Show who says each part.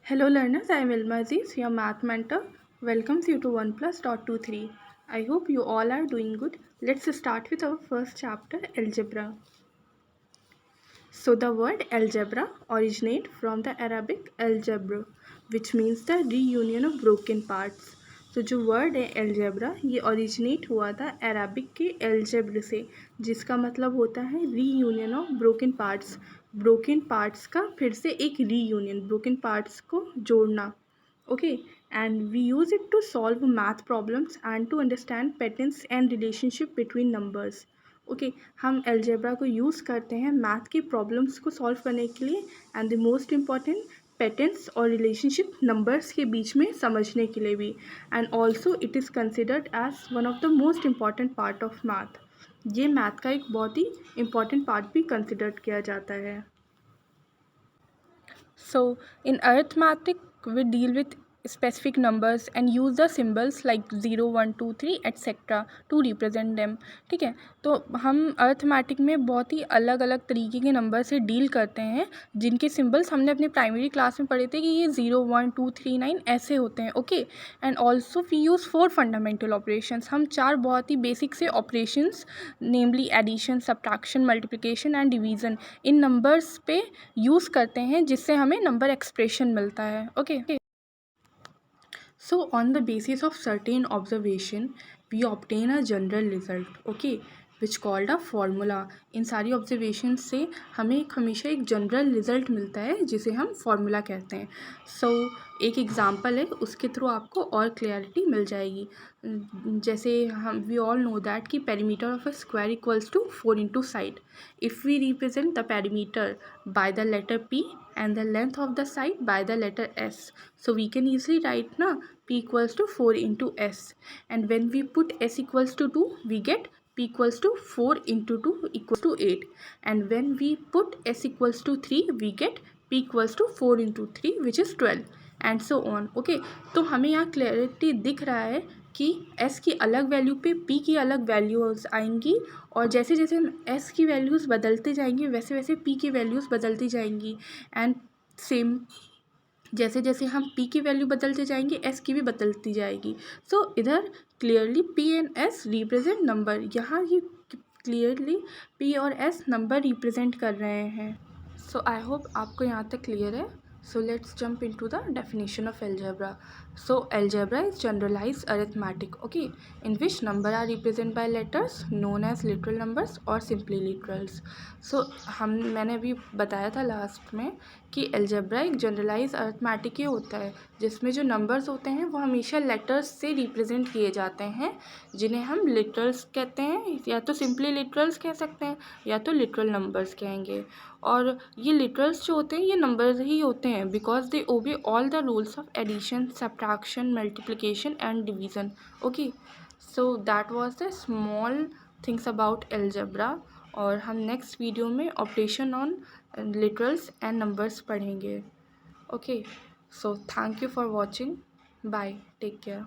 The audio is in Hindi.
Speaker 1: Hello learners, I am Ilma Aziz, your math mentor. Welcomes you to 1 plus dot 23. I hope you all are doing good. Let's start with our first chapter, algebra. So the word algebra originates from the Arabic algebra, which means the reunion of broken parts. तो जो वर्ड है algebra ये ओरिजिनेट हुआ था अरबिक के algebra से, जिसका मतलब होता है reunion of broken parts. Broken parts का फिर से एक रीयूनियन, ब्रोकन पार्ट्स को जोड़ना. Okay, and we use it to solve math problems and to understand patterns and relationship between numbers. Okay हम अलजेब्रा को यूज़ करते हैं मैथ की प्रॉब्लम्स को सॉल्व करने के लिए and the most important patterns और रिलेशनशिप नंबर्स के बीच में समझने के लिए भी. And also it is considered as one of the most important part of math. ये मैथ का एक बहुत ही इम्पॉर्टेंट पार्ट भी कंसिडर किया जाता है. So in arithmetic we deal with specific numbers and use the symbols like 0 1 2 3 etc to represent them. ठीक है, तो हम अर्थमेटिक में बहुत ही अलग अलग तरीके के नंबर से डील करते हैं जिनके सिंबल्स हमने अपने प्राइमरी क्लास में पढ़े थे कि ये 0 1 2 3 9 ऐसे होते हैं. Okay, and also we use 4 fundamental operations. हम 4 बहुत ही बेसिक से operations namely addition, subtraction, multiplication and division इन नंबर्स पे यूज़ करते हैं जिससे हमें नंबर एक्सप्रेशन मिलता है. Okay, so on the basis of certain observation we obtain a general result, okay, which called a formula. इन सारी ऑब्जर्वेशन से हमें हमेशा एक जनरल रिजल्ट मिलता है जिसे हम फार्मूला कहते हैं. सो एक एग्जांपल है, उसके थ्रू आपको और क्लियरिटी मिल जाएगी. जैसे हम वी ऑल नो दैट कि perimeter of a square equals to 4 into side. If we represent the perimeter by the letter P and the length of the side by the letter S. So we can easily write na P equals to 4 into S, and when we put S equals to 2 we get P equals to 4 into 2 equals to 8, and when we put S equals to 3 we get P equals to 4 into 3 which is 12 and so on. Okay, तो हमें यहाँ क्लैरिटी दिख रहा है कि S की अलग वैल्यू पे P की अलग वैल्यूज़ आएंगी, और जैसे जैसे हम S की वैल्यूज़ बदलते जाएंगे वैसे वैसे P की वैल्यूज़ बदलती जाएंगी. एंड सेम जैसे जैसे हम P की वैल्यू बदलते जाएंगे S की भी बदलती जाएगी. सो इधर clearly P and S represent number, यहाँ ये क्लियरली P और S नंबर रिप्रेजेंट कर रहे हैं. सो आई होप आपको यहाँ तक क्लियर है. So let's jump into the definition of algebra. So algebra is generalized arithmetic, okay, in which number are represented by letters known as literal numbers or simply literals. So मैंने अभी बताया था लास्ट में कि algebra एक generalized arithmetic ही होता है जिसमें जो numbers होते हैं वो हमेशा letters से represent किए जाते हैं जिन्हें हम literals कहते हैं, या तो simply literals कह सकते हैं या तो literal numbers कहेंगे. और ये लिटरल्स जो होते हैं ये नंबर्स ही होते हैं because they obey all the rules of addition, subtraction, multiplication and division. Okay, so that was the small things about algebra, और हम नेक्स्ट वीडियो में operation on literals and numbers पढ़ेंगे. Okay, so thank you for watching. Bye, take care.